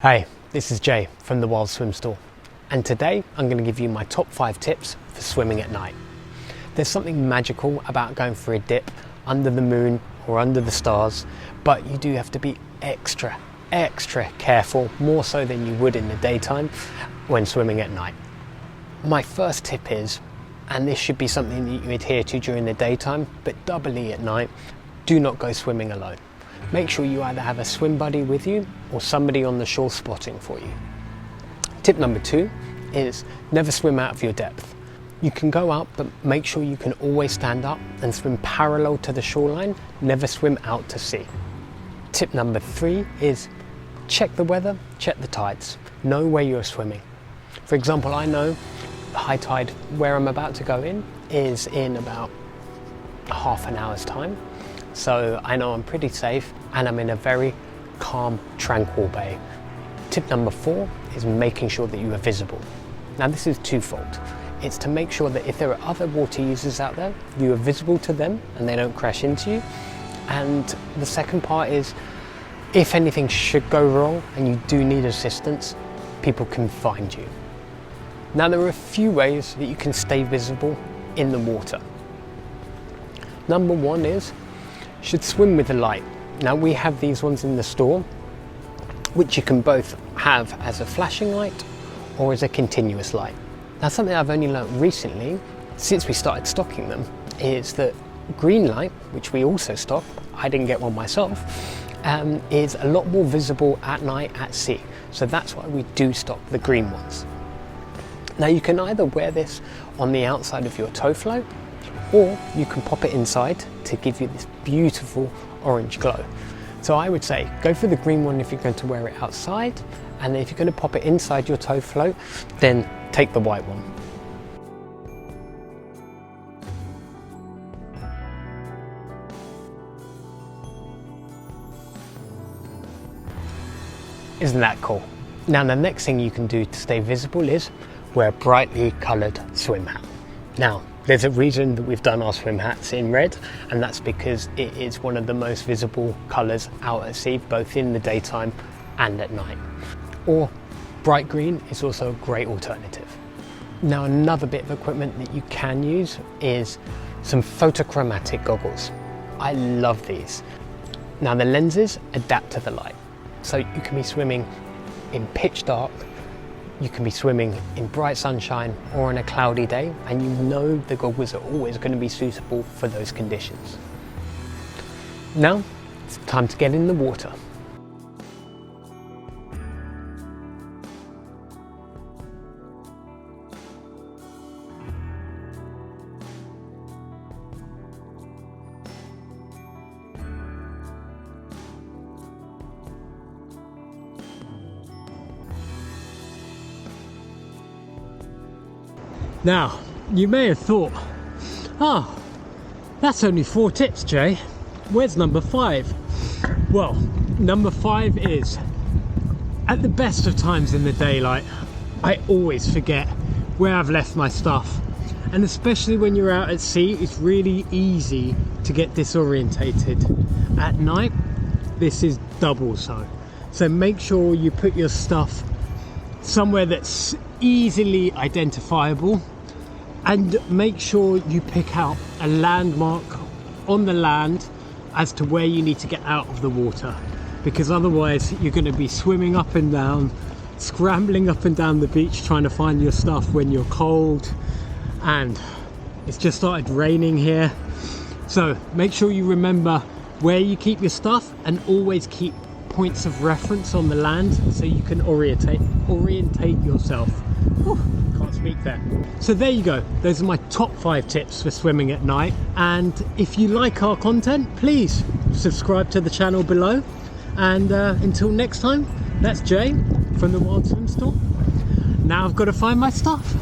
Hey, this is Jay from the Wild Swim Store, and today I'm going to give you my top 5 tips for swimming at night. There's something magical about going for a dip under the moon or under the stars, but you do have to be extra careful, more so than you would in the daytime when swimming at night. My first tip is, and this should be something that you adhere to during the daytime, but doubly at night, do not go swimming alone. Make sure you either have a swim buddy with you or somebody on the shore spotting for you. Tip number 2 is never swim out of your depth. You can go up, but make sure you can always stand up and swim parallel to the shoreline, never swim out to sea. Tip number 3 is check the weather, check the tides, know where you're swimming. For example, I know the high tide where I'm about to go in is in about half an hour's time. So I know I'm pretty safe and I'm in a very calm, tranquil bay. Tip number 4 is making sure that you are visible. Now this is twofold. It's to make sure that if there are other water users out there, you are visible to them and they don't crash into you. And the second part is, if anything should go wrong and you do need assistance, people can find you. Now there are a few ways that you can stay visible in the water. Number 1 is, should swim with a light. Now we have these ones in the store, which you can both have as a flashing light or as a continuous light. Now something I've only learned recently, since we started stocking them, is that green light, which we also stock, I didn't get one myself, is a lot more visible at night at sea. So that's why we do stock the green ones. Now you can either wear this on the outside of your toe float, or you can pop it inside to give you this beautiful orange glow. So I would say go for the green one if you're going to wear it outside, and if you're going to pop it inside your toe float, then take the white one. Isn't that cool? Now the next thing you can do to stay visible is wear a brightly coloured swim hat. Now there's a reason that we've done our swim hats in red, and that's because it is one of the most visible colours out at sea, both in the daytime and at night. Or bright green is also a great alternative. Now another bit of equipment that you can use is some photochromatic goggles. I love these. Now the lenses adapt to the light, so you can be swimming in pitch dark, you can be swimming in bright sunshine or on a cloudy day, and you know the goggles are always going to be suitable for those conditions. Now it's time to get in the water. Now, you may have thought, that's only 4 tips, Jay. Where's number 5? Well, number 5 is, at the best of times in the daylight, I always forget where I've left my stuff. And especially when you're out at sea, it's really easy to get disorientated. At night, this is double so. So make sure you put your stuff somewhere that's easily identifiable, and make sure you pick out a landmark on the land as to where you need to get out of the water, because otherwise you're going to be swimming up and down, scrambling up and down the beach trying to find your stuff when you're cold, and it's just started raining here. So make sure you remember where you keep your stuff, and always keep points of reference on the land so you can orientate yourself. Can't speak there. So there you go, those are my top 5 tips for swimming at night. And if you like our content, please subscribe to the channel below. And until next time, that's Jay from the Wild Swim Store. Now I've got to find my stuff.